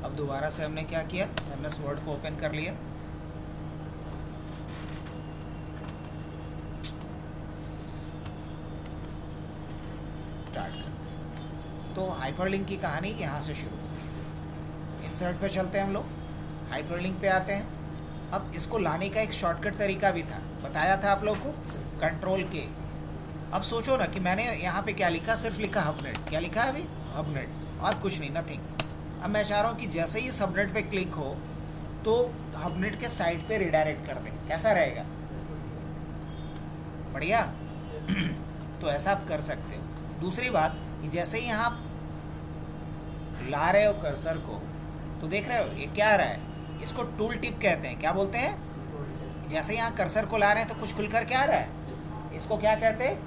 अब दोबारा से हमने क्या किया, MS वर्ड को ओपन कर लिया। स्टार्ट करते हैं। तो हाइपरलिंक की कहानी यहाँ से शुरू होती है। इंसर्ट पे चलते हैं हम लोग, हाइपरलिंक पे आते हैं। अब इसको लाने का एक शॉर्टकट तरीका भी था, बताया था आप लोग को, कंट्रोल के। अब सोचो ना कि मैंने यहाँ पे क्या लिखा, सिर्फ लिखा हबनेट। क्या लिखा है अभी? हबनेट, और कुछ नहीं, नथिंग। अब मैं चाह रहा हूँ कि जैसे ही इस हबनेट पे क्लिक हो तो हबनेट के साइड पे रिडायरेक्ट कर दें। कैसा रहेगा? बढ़िया। तो ऐसा आप कर सकते हो। दूसरी बात कि जैसे ही यहाँ ला रहे हो कर्सर को, तो देख रहे हो ये क्या आ रहा है, इसको टूल टिप कहते हैं। क्या बोलते हैं? जैसे यहाँ कर्सर को ला रहे हैं तो कुछ खुलकर क्या आ रहा है, इसको क्या कहते हैं?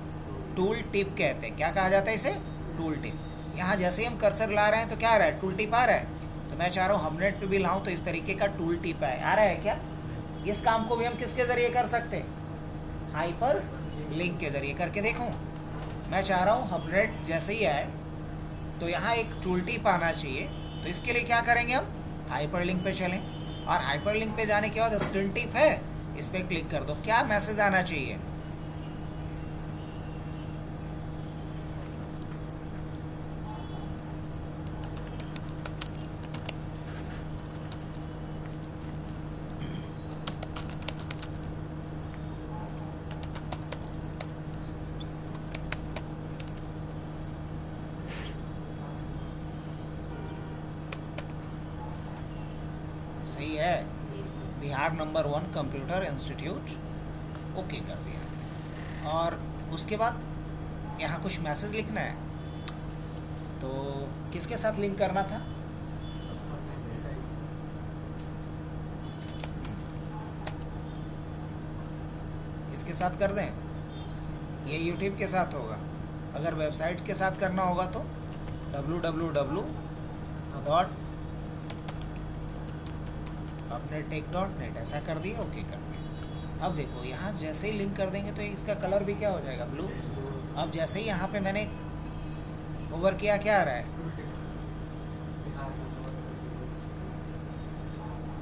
टूल टिप कहते हैं। क्या कहा जाता है इसे? Tool tip. यहाँ जैसे ही हम कर्सर ला रहे हैं तो क्या आ रहा है, टूल टिप आ रहा है। तो मैं चाह रहा हूँ हबनेट पे भी लाऊं तो इस तरीके का टूल टिप है, आ रहा है क्या? इस काम को भी हम किसके जरिए कर सकते हैं? हाइपर लिंक के जरिए। करके देखूं? मैं चाह रहा हूँ हबनेट जैसे ही आए तो यहाँ एक टूल टिप आना चाहिए। तो इसके लिए क्या करेंगे हम? हाइपर लिंक पे चलें, और हाइपर लिंक पे जाने के बाद स्क्रीन टिप है, इस पर क्लिक कर दो। क्या मैसेज आना चाहिए? सही है, Bihar number 1 computer institute, okay कर दिया। और उसके बाद यहाँ कुछ मैसेज लिखना है, तो किसके साथ लिंक करना था? इसके साथ कर दें, ये यूट्यूब के साथ होगा। अगर वेबसाइट के साथ करना होगा तो www.apnetek.net ऐसा कर दिए, ओके कर दिया। अब देखो यहाँ जैसे ही लिंक कर देंगे तो इसका कलर भी क्या हो जाएगा, ब्लू। अब जैसे ही यहाँ पे मैंने ओवर किया, क्या आ रहा है?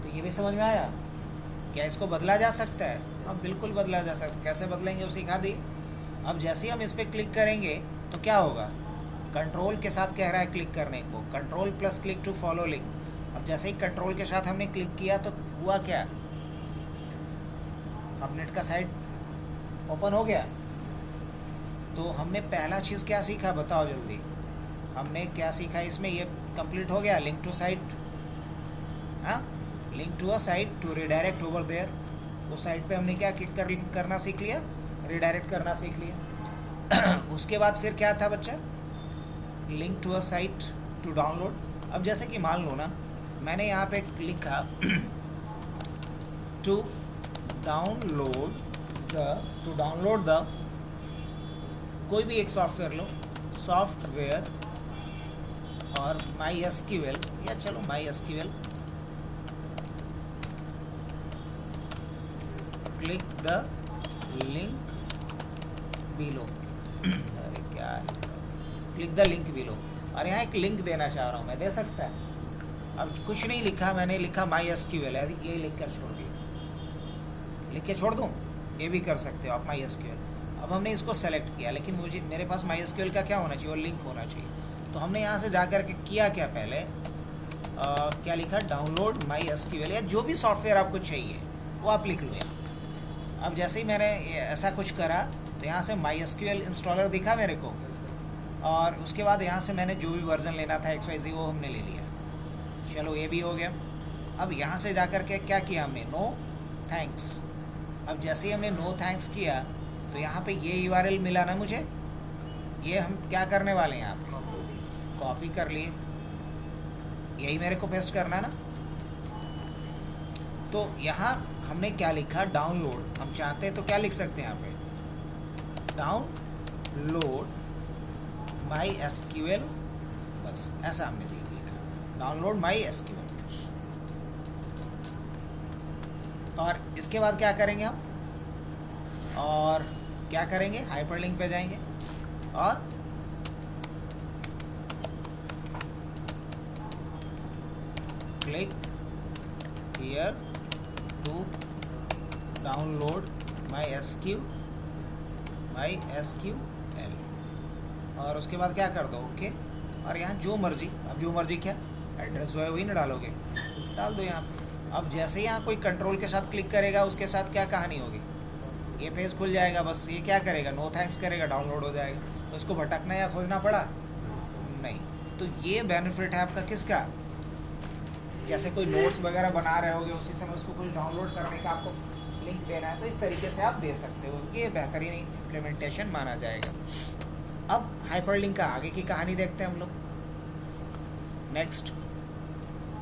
तो ये भी समझ में आया? क्या इसको बदला जा सकता है? अब बिल्कुल बदला जा सकता है। कैसे बदलेंगे वो सिखा दी। अब जैसे ही हम इस पर क्लिक करेंगे तो क्या होगा, कंट्रोल के साथ कह रहा है क्लिक करने को, control plus click to follow link. अब जैसे ही कंट्रोल के साथ हमने क्लिक किया तो हुआ क्या, हबनेट का साइट ओपन हो गया। तो हमने पहला चीज़ क्या सीखा, बताओ जल्दी। हमने क्या सीखा इसमें? ये कंप्लीट हो गया, लिंक टू साइट। हाँ, link to a site to redirect over there. उस साइट पे हमने क्या करना सीख लिया, रिडायरेक्ट करना सीख लिया। उसके बाद फिर क्या था बच्चा, link to a site to download. अब जैसे कि मान लो ना, मैंने यहाँ पे लिखा टू डाउनलोड द कोई भी एक सॉफ्टवेयर लो, सॉफ्टवेयर और MySQL, या चलो MySQL, click the link below. अरे क्या है, क्लिक द लिंक बिलो। और यहाँ एक लिंक देना चाह रहा हूँ मैं, दे सकता है? अब कुछ नहीं लिखा मैंने, लिखा MySQL है, ये लिख कर छोड़ दिया। लिख के छोड़ दूँ? ये भी कर सकते हो आप, MySQL। अब हमने इसको सेलेक्ट किया, लेकिन मेरे पास MySQL का क्या होना चाहिए, वो लिंक होना चाहिए। तो हमने यहाँ से जा कर के किया क्या, पहले क्या लिखा, डाउनलोड MySQL, या जो भी सॉफ्टवेयर आपको चाहिए वो आप लिख लो यहाँ। अब जैसे ही मैंने ऐसा कुछ करा तो यहाँ से MySQL इंस्टॉलर दिखा मेरे को, और उसके बाद यहाँ से मैंने जो भी वर्जन लेना था XYZ वो हमने ले लिया। चलो ये भी हो गया। अब यहाँ से जा कर के क्या किया हमने, नो थैंक्स। अब जैसे ही हमने नो थैंक्स किया तो यहाँ पे ये URL मिला ना मुझे, ये हम क्या करने वाले हैं, यहाँ पे कॉपी कर लिए, यही मेरे को पेस्ट करना ना। तो यहाँ हमने क्या लिखा, डाउनलोड। हम चाहते हैं तो क्या लिख सकते हैं यहाँ पे, डाउनलोड MySQL, बस ऐसा हमने लिखा, डाउनलोड MySQL। और इसके बाद क्या करेंगे हम, और क्या करेंगे, हाइपरलिंक पे जाएंगे और click here to download my SQL, और उसके बाद क्या कर दो ओके। और यहाँ जो मर्जी, अब जो मर्जी क्या एड्रेस जो है वही ना डालोगे, डाल दो यहाँ पे। अब जैसे ही यहाँ कोई कंट्रोल के साथ क्लिक करेगा उसके साथ क्या कहानी होगी, ये पेज खुल जाएगा। बस ये क्या करेगा, नो थैंक्स करेगा, डाउनलोड हो जाएगा। तो इसको भटकना या खोजना पड़ा नहीं। तो ये बेनिफिट है आपका किसका, जैसे कोई नोट्स वगैरह बना रहे होगे उसी समय उसको कुछ डाउनलोड करने का आपको लिंक देना है, तो इस तरीके से आप दे सकते हो। ये बेहतरीन इम्प्लीमेंटेशन माना जाएगा। अब हाइपरलिंक का आगे की कहानी देखते हैं हम लोग नेक्स्ट।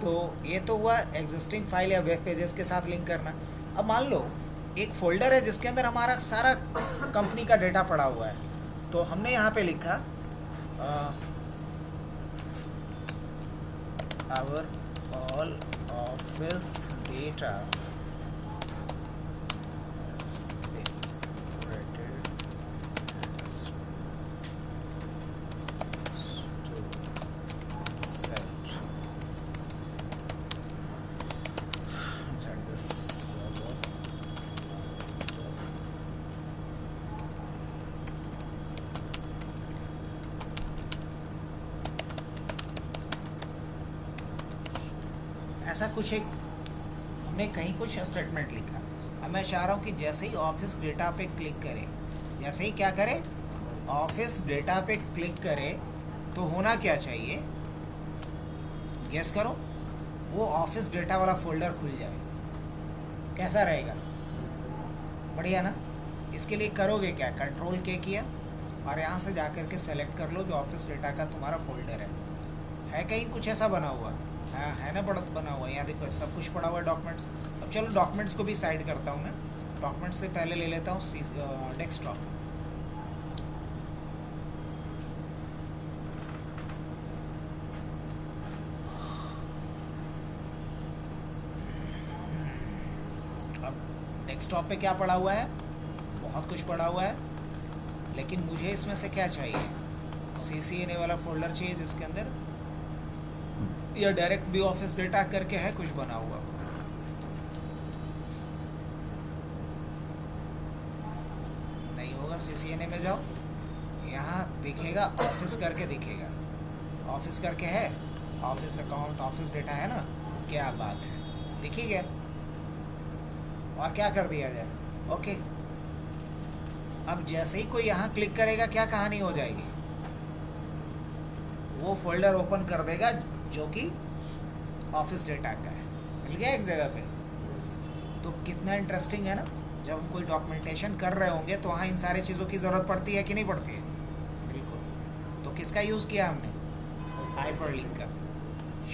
तो ये तो हुआ एग्जिस्टिंग फाइल या वेब पेजेस के साथ लिंक करना। अब मान लो एक फोल्डर है जिसके अंदर हमारा सारा कंपनी का डेटा पड़ा हुआ है, तो हमने यहाँ पे लिखा आवर ऑल ऑफिस डेटा ऐसा कुछ एक हमने कहीं कुछ स्टेटमेंट लिखा। अब मैं चाह रहा हूँ कि जैसे ही ऑफिस डेटा पे क्लिक करें, जैसे ही क्या करें ऑफिस डेटा पे क्लिक करें, तो होना क्या चाहिए, गेस करो, वो ऑफिस डेटा वाला फोल्डर खुल जाए। कैसा रहेगा, बढ़िया ना। इसके लिए करोगे क्या, कंट्रोल के किया और यहाँ से जा कर के सेलेक्ट कर लो जो ऑफिस डेटा का तुम्हारा फोल्डर है कहीं कुछ ऐसा बना हुआ है ना, बना हुआ है। यहाँ देखो सब कुछ पड़ा हुआ है डॉक्यूमेंट्स। अब चलो डॉक्यूमेंट्स को भी साइड करता हूँ मैं, डॉक्यूमेंट्स से पहले ले लेता हूँ डेस्कटॉप। अब डेस्कटॉप पे क्या पड़ा हुआ है, बहुत कुछ पड़ा हुआ है, लेकिन मुझे इसमें से क्या चाहिए, CCNA वाला फोल्डर चाहिए जिसके अंदर या डायरेक्ट भी ऑफिस डेटा करके है कुछ बना हुआ। नहीं होगा, CCNA में जाओ, यहाँ दिखेगा ऑफिस करके दिखेगा, ऑफिस करके है, ऑफिस अकाउंट ऑफिस डेटा है ना, क्या बात है, दिखी गया। और क्या कर दिया जाए, ओके। अब जैसे ही कोई यहाँ क्लिक करेगा क्या कहानी हो जाएगी, वो फोल्डर ओपन कर देगा जो कि ऑफिस डेटा का है, मिल गया एक जगह पे। तो कितना इंटरेस्टिंग है ना, जब हम कोई डॉक्यूमेंटेशन कर रहे होंगे तो वहाँ इन सारी चीज़ों की ज़रूरत पड़ती है कि नहीं पड़ती है, बिल्कुल। तो किसका यूज़ किया हमने, हाइपरलिंक का।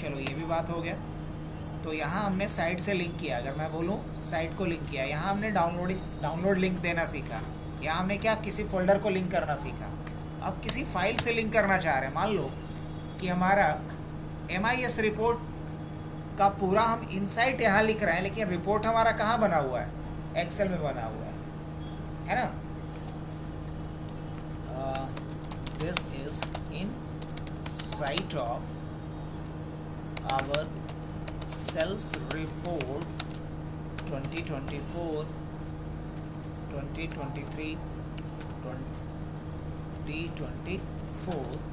चलो ये भी बात हो गया। तो यहाँ हमने साइट से लिंक किया, अगर मैं बोलूँ साइट को लिंक किया। यहाँ हमने डाउनलोड लिंक देना सीखा। यहाँ हमने क्या, किसी फोल्डर को लिंक करना सीखा। अब किसी फाइल से लिंक करना चाह रहे हैं, मान लो कि हमारा MIS रिपोर्ट का पूरा हम इनसाइट यहाँ लिख रहे हैं, लेकिन रिपोर्ट हमारा कहाँ बना हुआ है, एक्सेल में बना हुआ है ना। This is insight of our sales report 2024 2023 2024।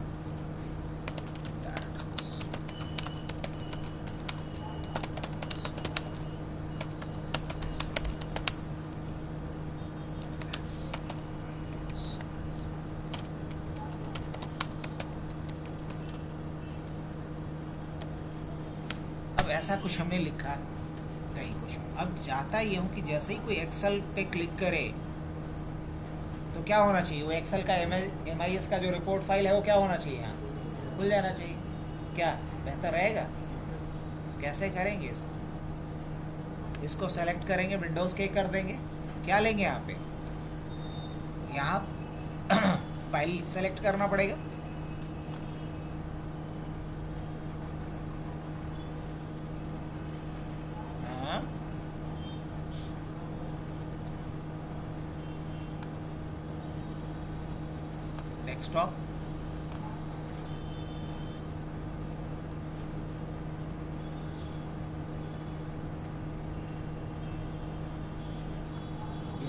ऐसा कुछ हमने लिखा कहीं कुछ। अब चाहता ये हूँ कि जैसे ही कोई एक्सेल पे क्लिक करे तो क्या होना चाहिए, वो एक्सेल का MIS का जो रिपोर्ट फाइल है वो क्या होना चाहिए, यहाँ खुल जाना चाहिए। क्या बेहतर रहेगा, कैसे करेंगे इसको सेलेक्ट करेंगे, विंडोज़ के कर देंगे, क्या लेंगे यहाँ पे, यहाँ फाइल सेलेक्ट करना पड़ेगा। डेस्कटॉप,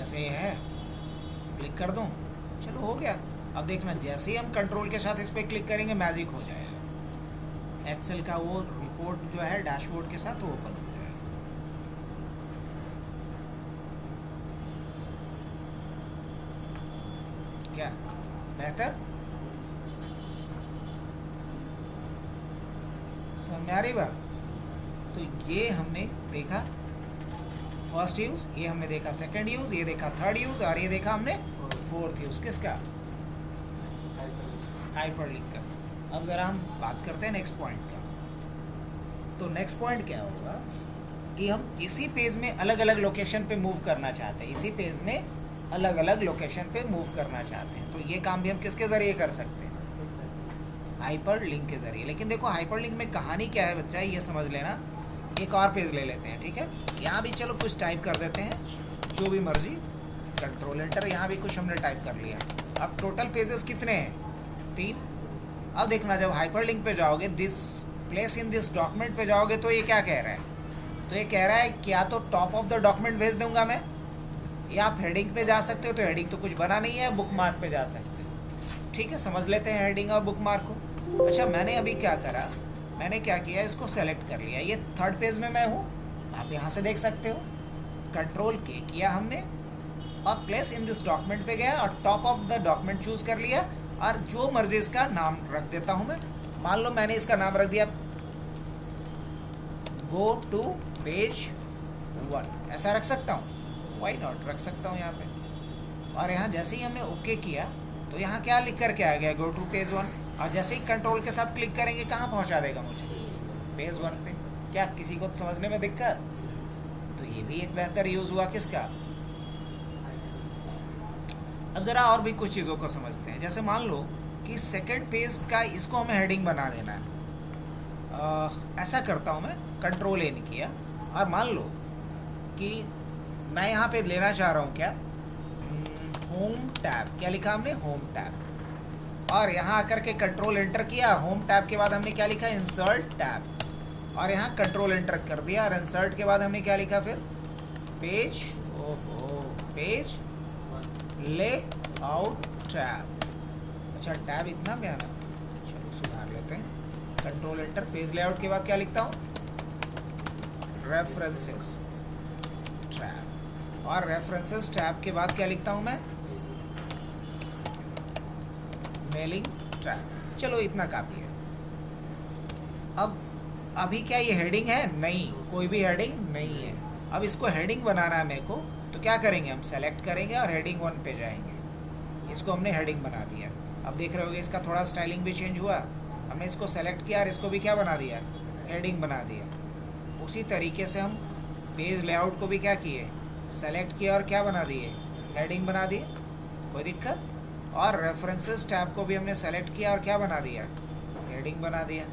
जैसे ये है, क्लिक कर दूं, चलो हो गया। अब देखना जैसे ही हम कंट्रोल के साथ इस पर क्लिक करेंगे मैजिक हो जाएगा, एक्सेल का वो रिपोर्ट जो है डैशबोर्ड के साथ वो ओपन हो जाएगा। क्या बेहतर समझ आ रही बात? तो ये हमने देखा फर्स्ट यूज, ये हमने देखा सेकंड यूज, ये देखा थर्ड यूज, और ये देखा हमने फोर्थ यूज किसका, हाइपरलिंक का। अब ज़रा हम बात करते हैं नेक्स्ट पॉइंट का। तो नेक्स्ट पॉइंट क्या होगा कि हम इसी पेज में अलग अलग लोकेशन पे मूव करना चाहते हैं, इसी पेज में अलग अलग लोकेशन पे मूव करना चाहते हैं। तो ये काम भी हम किसके ज़रिए कर सकते हैं, हाइपर लिंक के ज़रिए। लेकिन देखो हाइपर लिंक में कहानी क्या है बच्चा, ये समझ लेना। एक और पेज ले लेते हैं, ठीक है, यहाँ भी चलो कुछ टाइप कर देते हैं, जो भी मर्जी, कंट्रोल एंटर, यहाँ भी कुछ हमने टाइप कर लिया। अब टोटल पेजेस कितने हैं, 3। अब देखना जब हाइपर लिंक पे जाओगे, this place in this document पे जाओगे, तो ये क्या कह रहा है, तो ये कह रहा है कि या तो टॉप ऑफ द डॉक्यूमेंट भेज दूंगा मैं, या आप हेडिंग पे जा सकते हो, तो हेडिंग तो कुछ बना नहीं है, बुक मार्क पे जा सकते हो। ठीक है, समझ लेते हैं हेडिंग और बुक मार्क को। अच्छा, मैंने अभी क्या करा, मैंने क्या किया, इसको सेलेक्ट कर लिया, ये थर्ड पेज में मैं हूँ, आप यहाँ से देख सकते हो। कंट्रोल के किया हमने और प्लेस इन दिस डॉक्यूमेंट पे गया और top of the document choose कर लिया, और जो मर्जी इसका नाम रख देता हूँ मैं। मान लो मैंने इसका नाम रख दिया गो टू पेज 1, ऐसा रख सकता हूँ, वाई नॉट, रख सकता हूँ यहाँ पे। और यहाँ जैसे ही हमने ओके किया तो यहाँ क्या लिख कर के आ गया, गो टू पेज 1। और जैसे ही कंट्रोल के साथ क्लिक करेंगे कहाँ पहुँचा देगा मुझे, पेज 1 पे। क्या किसी को समझने में दिक्कत? तो ये भी एक बेहतर यूज़ हुआ किसका। अब ज़रा और भी कुछ चीज़ों को समझते हैं। जैसे मान लो कि सेकंड पेज का इसको हमें हेडिंग बना देना है। ऐसा करता हूँ मैं, कंट्रोल एन किया, और मान लो कि मैं यहाँ पे लेना चाह रहा हूँ क्या, होम टैब, क्या लिखा हमने, होम टैब। और यहाँ आकर के कंट्रोल एंटर किया, होम टैब के बाद हमने क्या लिखा, इंसर्ट टैब, और यहाँ कंट्रोल एंटर कर दिया, और इंसर्ट के बाद हमने क्या लिखा फिर, पेज, ओहो, पेज लेआउट टैब। अच्छा, टैब इतना प्यारा, चलो सुधार लेते हैं। कंट्रोल एंटर, पेज लेआउट के बाद क्या लिखता हूँ, रेफरेंसेस टैब, और रेफरेंसेस टैब के बाद क्या लिखता हूँ मैं, मेलिंग टैब। चलो इतना काफ़ी है। अब अभी क्या ये हेडिंग है, नहीं, कोई भी हेडिंग नहीं है। अब इसको हेडिंग बनाना है मेरे को, तो क्या करेंगे, हम सेलेक्ट करेंगे और हेडिंग 1 पे जाएंगे। इसको हमने हेडिंग बना दिया। अब देख रहे होगे इसका थोड़ा स्टाइलिंग भी चेंज हुआ, हमने इसको सेलेक्ट किया और इसको भी क्या बना दिया, हेडिंग बना दिया। उसी तरीके से हम पेज लेआउट को भी क्या किए, सेलेक्ट किया और क्या बना दिए, हेडिंग बना दिए, कोई दिक्कत। और रेफरेंसेस टैब को भी हमने सेलेक्ट किया और क्या बना दिया, हेडिंग बना दिया।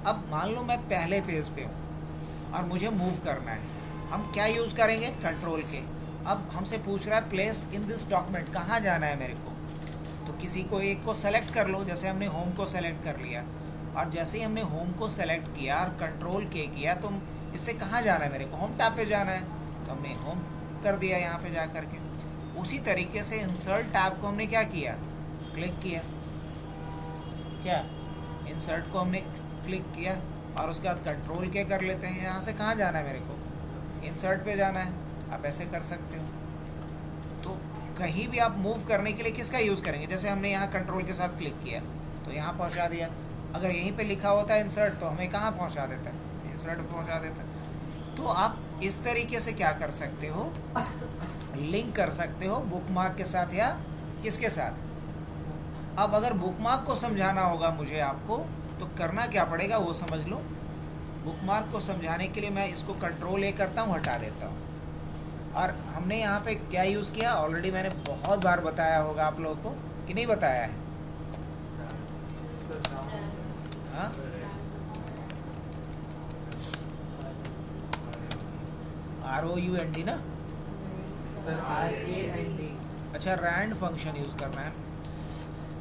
अब मान लो मैं पहले पेज पे हूँ और मुझे मूव करना है, हम क्या यूज़ करेंगे, कंट्रोल के। अब हमसे पूछ रहा है प्लेस इन दिस डॉक्यूमेंट, कहाँ जाना है मेरे को, तो किसी को एक को सेलेक्ट कर लो। जैसे हमने होम को सेलेक्ट कर लिया, और जैसे ही हमने होम को सेलेक्ट किया और कंट्रोल के किया, तो इससे कहाँ जाना है मेरे को, होम टैब पे जाना है, तो हमने होम कर दिया यहाँ पे जा कर के। उसी तरीके से इंसर्ट टैब को हमने क्या किया, क्लिक किया, क्या इंसर्ट को हमने क्लिक किया, और उसके बाद कंट्रोल के कर लेते हैं। यहाँ से कहाँ जाना है मेरे को, इंसर्ट पे जाना है, आप ऐसे कर सकते हो। तो कहीं भी आप मूव करने के लिए किसका यूज़ करेंगे, जैसे हमने यहाँ कंट्रोल के साथ क्लिक किया तो यहाँ पहुँचा दिया। अगर यहीं पे लिखा होता है इंसर्ट, तो हमें कहाँ पहुँचा देता है, इंसर्ट पहुँचा देता है। तो आप इस तरीके से क्या कर सकते हो, लिंक कर सकते हो बुकमार्क के साथ या किसके साथ। अब अगर बुकमार्क को समझाना होगा मुझे आपको, तो करना क्या पड़ेगा वो समझ लो। बुकमार्क को समझाने के लिए मैं इसको कंट्रोल ए करता हूँ, हटा देता हूँ। और हमने यहाँ पे क्या यूज़ किया, ऑलरेडी मैंने बहुत बार बताया होगा आप लोगों को, कि नहीं बताया है, हाँ, ROUND ना, अच्छा, रैंड फंक्शन यूज़ करना है,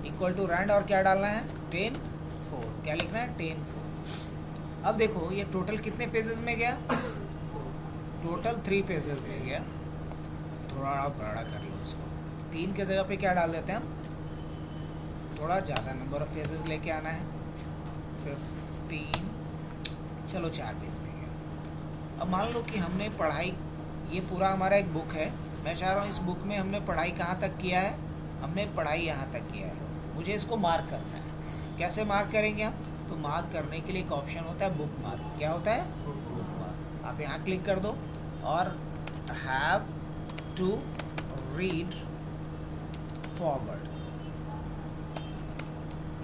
इक्वल टू रैंड, और क्या डालना है, 10 4, क्या लिखना है, 10 4। अब देखो ये टोटल कितने पेजेस में गया, टोटल 3 पेजेस में गया। थोड़ा बड़ा कर लो इसको। 3 के जगह पे क्या डाल देते हैं हम, थोड़ा ज़्यादा नंबर ऑफ पेजेस लेके आना है। 15, चलो 4 पेज में गया। अब मान लो कि हमने पढ़ाई, ये पूरा हमारा एक बुक है, मैं चाह रहा हूँ इस बुक में हमने पढ़ाई कहाँ तक किया है, हमने पढ़ाई यहाँ तक किया है, मुझे इसको मार्क करना है। कैसे मार्क करेंगे हम, तो मार्क करने के लिए एक ऑप्शन होता है बुक मार्क। क्या होता है, बुक मार्क। आप यहाँ क्लिक कर दो और हैव टू रीड फॉरवर्ड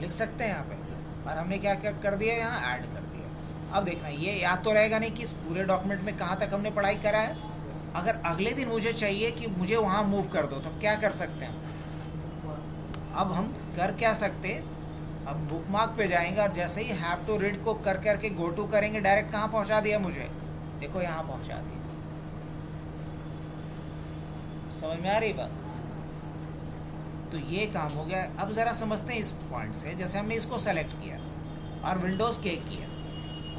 लिख सकते हैं यहाँ पे। और हमने क्या क्या कर दिया, यहाँ ऐड कर दिया। अब देखना ये याद तो रहेगा नहीं कि इस पूरे डॉक्यूमेंट में कहाँ तक हमने पढ़ाई करा है। अगर अगले दिन मुझे चाहिए कि मुझे वहाँ मूव कर दो तो क्या कर सकते हैं, अब हम कर क्या सकते, अब बुक मार्क पे जाएंगे और जैसे ही हैव टू रीड को कर करके गो टू करेंगे, डायरेक्ट कहाँ पहुँचा दिया मुझे, देखो यहाँ पहुँचा दिया। समझ में आ रही बात, तो ये काम हो गया। अब ज़रा समझते हैं इस पॉइंट से, जैसे हमने इसको सेलेक्ट किया और विंडोज़ के किया,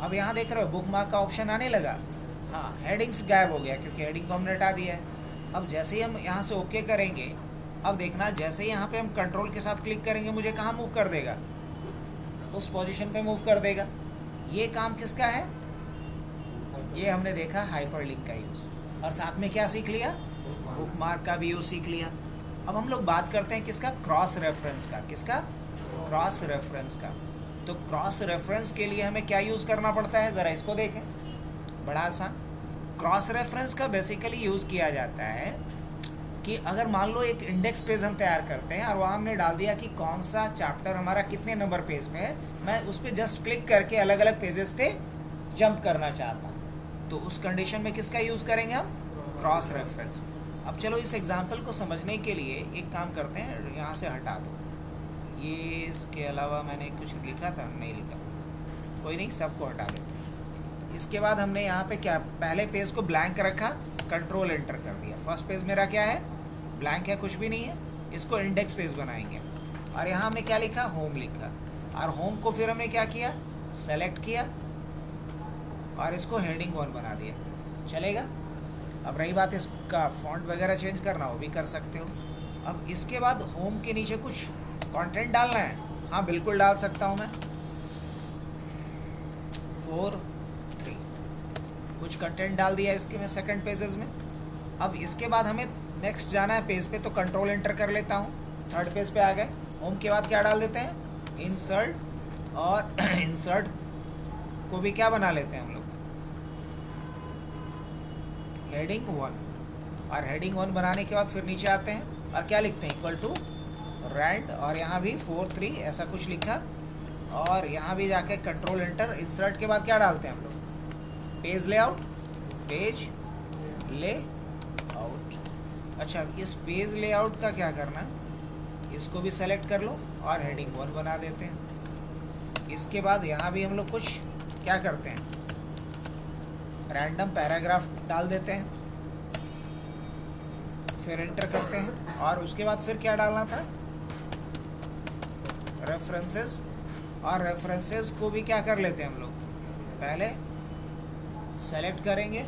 अब यहाँ देख रहे हो बुक मार्क का ऑप्शन आने लगा। हाँ, हेडिंग्स गायब हो गया क्योंकि हेडिंग को हमने हटा दिया है। अब जैसे ही हम यहाँ से ओके करेंगे, अब देखना जैसे ही यहाँ पे हम कंट्रोल के साथ क्लिक करेंगे, मुझे कहाँ मूव कर देगा, उस पोजीशन पे मूव कर देगा। ये काम किसका है, ये हमने देखा हाइपरलिंक का यूज़, और साथ में क्या सीख लिया, बुक मार्क का भी यूज़ सीख लिया। अब हम लोग बात करते हैं किसका, क्रॉस रेफरेंस का। किसका, क्रॉस रेफरेंस का। तो क्रॉस रेफरेंस के लिए हमें क्या यूज़ करना पड़ता है, ज़रा इसको देखें, बड़ा आसान। क्रॉस रेफरेंस का बेसिकली यूज़ किया जाता है कि अगर मान लो एक इंडेक्स पेज हम तैयार करते हैं और वहाँ हमने डाल दिया कि कौन सा चैप्टर हमारा कितने नंबर पेज में है, मैं उस पर जस्ट क्लिक करके अलग अलग पेजेस पे जंप करना चाहता हूँ, तो उस कंडीशन में किसका यूज़ करेंगे हम, क्रॉस रेफरेंस। अब चलो इस एग्जाम्पल को समझने के लिए एक काम करते हैं, यहाँ से हटा दो ये, इसके अलावा मैंने कुछ लिखा था, नहीं लिखा था, कोई नहीं, सबको हटा देते हैं। इसके बाद हमने यहाँ पे क्या, पहले पेज को ब्लैंक रखा, कंट्रोल एंटर कर दिया। फर्स्ट पेज मेरा क्या है, ब्लैंक है, कुछ भी नहीं है, इसको इंडेक्स पेज बनाएंगे। और यहाँ हमने क्या लिखा, होम लिखा, और होम को फिर हमने क्या किया, सेलेक्ट किया और इसको हेडिंग 1 बना दिया, चलेगा। अब रही बात इसका फॉन्ट वगैरह चेंज करना, वो भी कर सकते हो। अब इसके बाद होम के नीचे कुछ कंटेंट डालना है, हाँ बिल्कुल डाल सकता हूँ मैं, 4-3 कुछ कंटेंट डाल दिया इसके में सेकंड पेजेस में। अब इसके बाद हमें नेक्स्ट जाना है पेज पे, तो कंट्रोल एंटर कर लेता हूँ, थर्ड पेज पे आ गए। होम के बाद क्या डाल देते हैं, इंसर्ट, और इंसर्ट को भी क्या बना लेते हैं हम लोग, हेडिंग 1। और हेडिंग 1 बनाने के बाद फिर नीचे आते हैं और क्या लिखते हैं, इक्वल टू रैंड, और यहाँ भी 4-3 ऐसा कुछ लिखा, और यहाँ भी जाके कंट्रोल एंटर। इंसर्ट के बाद क्या डालते हैं हम लोग, पेज लेआउट, पेज लेआउट। अच्छा, इस पेज लेआउट का क्या करना, इसको भी सेलेक्ट कर लो और हेडिंग 1 बना देते हैं। इसके बाद यहाँ भी हम लोग कुछ क्या करते हैं, रैंडम पैराग्राफ डाल देते हैं, फिर एंटर करते हैं। और उसके बाद फिर क्या डालना था, रेफरेंसेस, और रेफरेंसेस को भी क्या कर लेते हैं हम लोग, पहले सेलेक्ट करेंगे,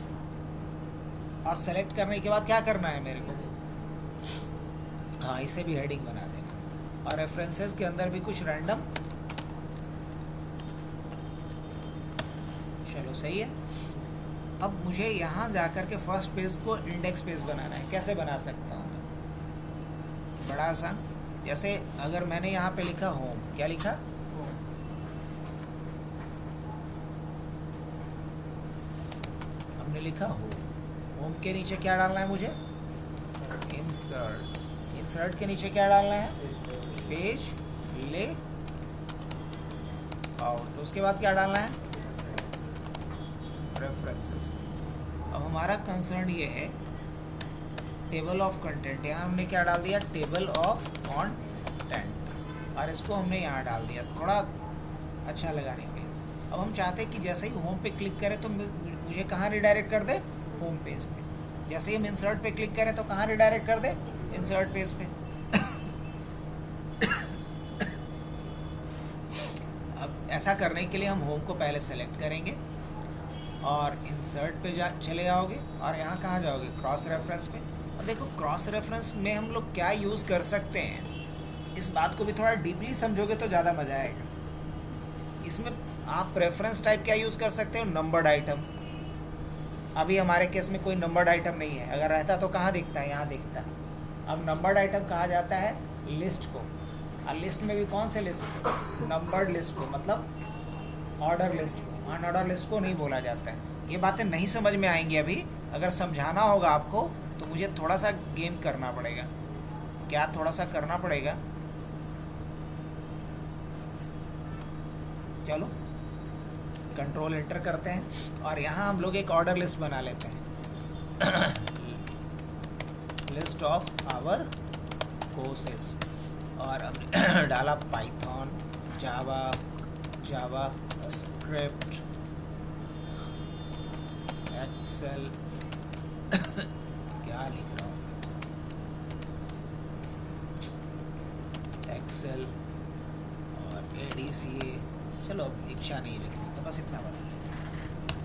और सेलेक्ट करने के बाद क्या करना है मेरे को, हाँ इसे भी हेडिंग बना देना, और रेफरेंसेस के अंदर भी कुछ रैंडम, चलो सही है। अब मुझे यहाँ जाकर के फर्स्ट पेज को इंडेक्स पेज बनाना है, कैसे बना सकता हूँ मैं, बड़ा आसान। जैसे अगर मैंने यहाँ पे लिखा होम, क्या लिखा, हमने लिखा होम के नीचे क्या डालना है मुझे, इंसर्ट, इंसर्ट के नीचे क्या डालना है, पेज ले आउट, उसके बाद क्या डालना है, रेफरेंसेस। अब हमारा कंसर्न ये है टेबल ऑफ कंटेंट, यहाँ हमने क्या डाल दिया, टेबल ऑफ कंटेंट, और इसको हमने यहाँ डाल दिया थोड़ा अच्छा लगाने के लिए। अब हम चाहते हैं कि जैसे ही होम पे क्लिक करें तो मुझे कहाँ रिडायरेक्ट कर दे, होम पेज पे। जैसे ही हम इंसर्ट पे क्लिक करें तो कहाँ रिडायरेक्ट कर दे, इंसर्ट पेज पे। अब ऐसा करने के लिए हम होम को पहले सेलेक्ट करेंगे और इंसर्ट पे चले जाओगे, और यहाँ कहाँ जाओगे, क्रॉस रेफरेंस पे, और देखो क्रॉस रेफरेंस में हम लोग क्या यूज़ कर सकते हैं, इस बात को भी थोड़ा डीपली समझोगे तो ज़्यादा मज़ा आएगा। इसमें आप रेफरेंस टाइप क्या यूज़ कर सकते हो, नंबर्ड आइटम। अभी हमारे केस में कोई नंबर्ड आइटम नहीं है, अगर रहता तो कहाँ दिखता है, यहाँ दिखता है। अब नंबर्ड आइटम कहा जाता है लिस्ट को, और लिस्ट में भी कौन से लिस्ट को, नंबर्ड लिस्ट को, मतलब ऑर्डर लिस्ट को, अनऑर्डर लिस्ट को नहीं बोला जाता है। ये बातें नहीं समझ में आएंगी अभी, अगर समझाना होगा आपको तो मुझे थोड़ा सा गेम करना पड़ेगा। क्या थोड़ा सा करना पड़ेगा, चलो कंट्रोल एंटर करते हैं और यहाँ हम लोग एक ऑर्डर लिस्ट बना लेते हैं लिस्ट ऑफ आवर कोर्सेस, और हमने डाला पाइथन, जावा, जावा स्क्रिप्ट, एक्सेल क्या लिख रहा हूँ, एक्सेल और ADCA, चलो अब इच्छा नहीं लिखने का, बस इतना बना।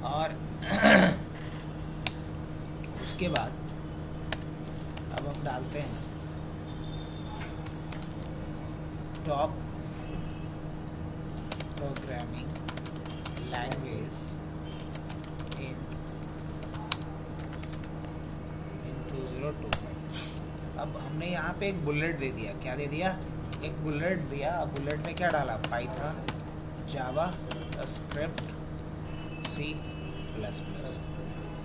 और उसके बाद अब हम डालते हैं टॉप प्रोग्रामिंग लैंग्वेज इन 2025। अब हमने यहाँ पे एक बुलेट दे दिया, क्या दे दिया, एक बुलेट दिया। अब बुलेट में क्या डाला, पाइथन, जावा स्क्रिप्ट, C++,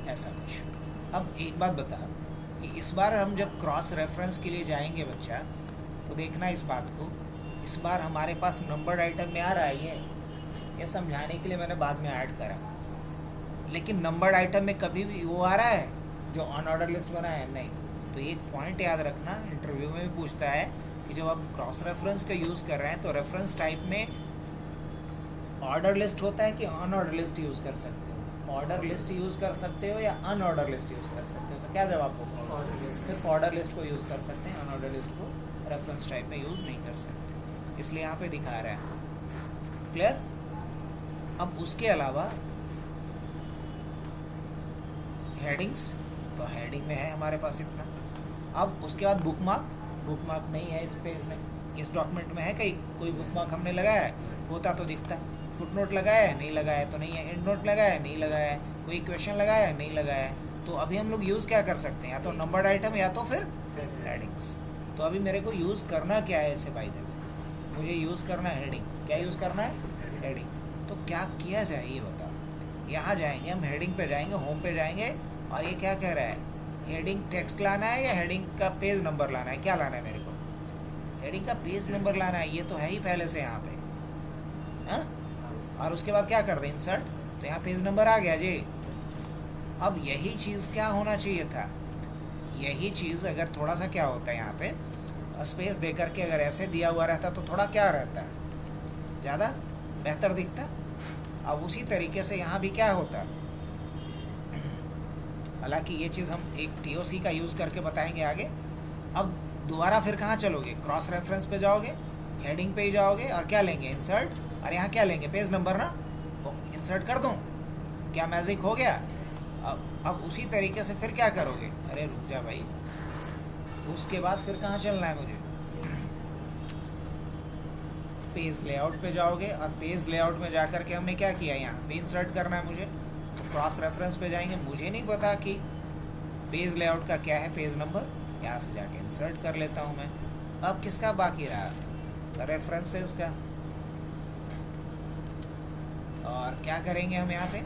ऐसा कुछ। अब एक बात बता कि इस बार हम जब क्रॉस रेफरेंस के लिए जाएंगे बच्चा, तो देखना इस बात को, इस बार हमारे पास नंबर्ड आइटम में आ रहा है ये समझाने के लिए मैंने बाद में ऐड करा, लेकिन नंबर्ड आइटम में कभी भी वो आ रहा है जो अनऑर्डर लिस्ट बना है, नहीं। तो एक पॉइंट याद रखना, इंटरव्यू में भी पूछता है कि जब आप क्रॉस रेफरेंस का यूज़ कर रहे हैं तो रेफरेंस टाइप में ऑर्डर लिस्ट होता है कि अनऑर्डर लिस्ट यूज़ कर सकते हो, ऑर्डर लिस्ट यूज़ कर सकते हो या अनऑर्डर लिस्ट यूज़ कर सकते हो। तो क्या जवाब होगा, सिर्फ ऑर्डर लिस्ट को यूज़ कर सकते हैं, अनऑर्डर लिस्ट को रेफरेंस टाइप में यूज़ नहीं कर सकते, इसलिए यहाँ पे दिखा रहा है। क्लियर। अब उसके अलावा हेडिंग्स, तो हेडिंग में है हमारे पास इतना। अब उसके बाद बुकमार्क नहीं है इस पेज में, इस डॉक्यूमेंट में है कहीं कोई बुकमार्क हमने लगाया है, होता तो दिखता। फुटनोट लगाया है, नहीं लगाया तो नहीं है। एंड नोट लगाया है, नहीं लगाया है। कोई क्वेश्चन लगाया है, नहीं लगाया है। तो अभी हम लोग यूज़ क्या कर सकते हैं, या तो नंबर्ड आइटम या तो फिर हेडिंग्स। तो अभी मेरे को यूज़ करना क्या है ऐसे बाय द वे, मुझे यूज़ करना है हेडिंग। क्या यूज़ करना है, हेडिंग। तो क्या किया जाए ये बताओ। यहाँ जाएंगे हम, हेडिंग पे जाएंगे, होम पे जाएंगे, और ये क्या कह रहा है, हेडिंग टेक्स्ट लाना है या हेडिंग का पेज नंबर लाना है, क्या लाना है मेरे को, हेडिंग का पेज नंबर लाना है। ये तो है ही पहले से यहाँ पे, हाँ। और उसके बाद क्या कर दें, इंसर्ट, तो यहाँ पेज नंबर आ गया जी। अब यही चीज़ क्या होना चाहिए था, यही चीज़ अगर थोड़ा सा क्या होता है यहाँ पे स्पेस दे करके अगर ऐसे दिया हुआ रहता तो थोड़ा क्या रहता है, ज़्यादा बेहतर दिखता। अब उसी तरीके से यहाँ भी क्या होता, हालांकि ये चीज़ हम एक TOC का यूज़ करके बताएंगे आगे। अब दोबारा फिर कहाँ चलोगे, क्रॉस रेफरेंस पे जाओगे, हेडिंग पे ही जाओगे और क्या लेंगे, इंसर्ट, और यहाँ क्या लेंगे, पेज नंबर ना, इंसर्ट कर दूँ, क्या मैजिक हो गया। अब उसी तरीके से फिर क्या करोगे, अरे रुक जा भाई, उसके बाद फिर कहाँ चलना है मुझे, पेज लेआउट पे जाओगे, और पेज लेआउट में जा कर के हमने क्या किया, यहाँ पे इंसर्ट करना है मुझे। तो क्रॉस रेफरेंस पे जाएंगे, मुझे नहीं पता कि पेज लेआउट का क्या है, पेज नंबर, यहाँ से जाके इंसर्ट कर लेता हूँ मैं। अब किसका बाकी रहा, रेफरेंसेस का। और क्या करेंगे हम यहाँ पे,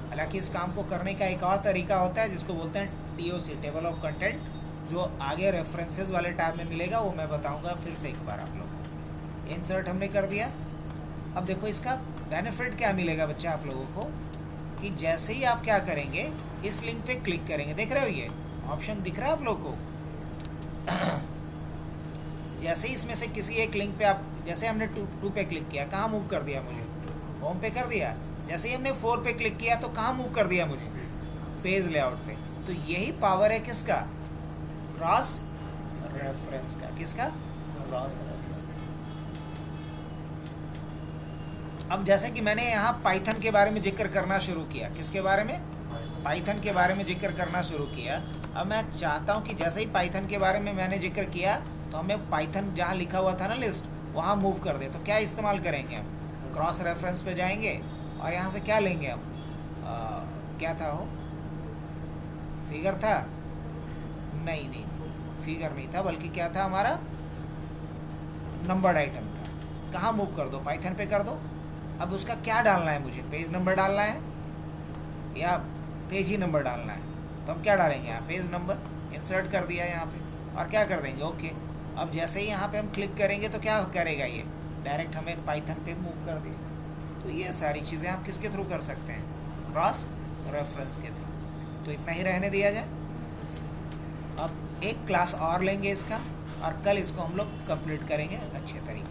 हालांकि इस काम को करने का एक और तरीका होता है जिसको बोलते हैं TOC, टेबल ऑफ कंटेंट, जो आगे रेफरेंसेस वाले टैब में मिलेगा, वो मैं बताऊंगा फिर से एक बार आप लोग। इंसर्ट हमने कर दिया। अब देखो इसका बेनिफिट क्या मिलेगा बच्चा आप लोगों को, कि जैसे ही आप क्या करेंगे, इस लिंक पे क्लिक करेंगे, देख रहे हो ये ऑप्शन दिख रहा है आप लोग को। जैसे ही इसमें से किसी एक लिंक पे आप, जैसे हमने 2 पे क्लिक किया, कहाँ मूव कर दिया मुझे, होम पे कर दिया। जैसे ही हमने 4 पे क्लिक किया तो कहाँ मूव कर दिया मुझे, पेज लेआउट पे। तो यही पावर है किसका, क्रॉस रेफरेंस का। किसका, क्रॉस रेफरेंस। अब जैसे कि मैंने यहाँ पाइथन के बारे में जिक्र करना शुरू किया, किसके बारे में, पाइथन के बारे में जिक्र करना शुरू किया। अब मैं चाहता हूँ कि जैसे ही पाइथन के बारे में मैंने जिक्र किया तो हमें पाइथन जहाँ लिखा हुआ था ना लिस्ट, वहाँ मूव कर दे। तो क्या इस्तेमाल करेंगे हम? क्रॉस रेफरेंस पे जाएंगे और यहाँ से क्या लेंगे हम? क्या था वो? फिगर था? नहीं नहीं नहीं, फिगर नहीं था, बल्कि क्या था हमारा? नंबर्ड आइटम था। कहाँ मूव कर दो? पाइथन पे कर दो। अब उसका क्या डालना है मुझे? पेज नंबर डालना है या पेज ही नंबर डालना है? तो हम क्या डालेंगे यहाँ? पेज नंबर इंसर्ट कर दिया यहाँ पे और क्या कर देंगे? ओके। अब जैसे ही यहाँ पे हम क्लिक करेंगे तो क्या करेगा? ये डायरेक्ट हमें पाइथन पे मूव कर देगा। तो ये सारी चीज़ें आप किसके थ्रू कर सकते हैं? क्रॉस रेफरेंस के थ्रू। तो इतना ही रहने दिया जाए। अब एक क्लास और लेंगे इसका और कल इसको हम लोग कंप्लीट करेंगे अच्छे तरीके।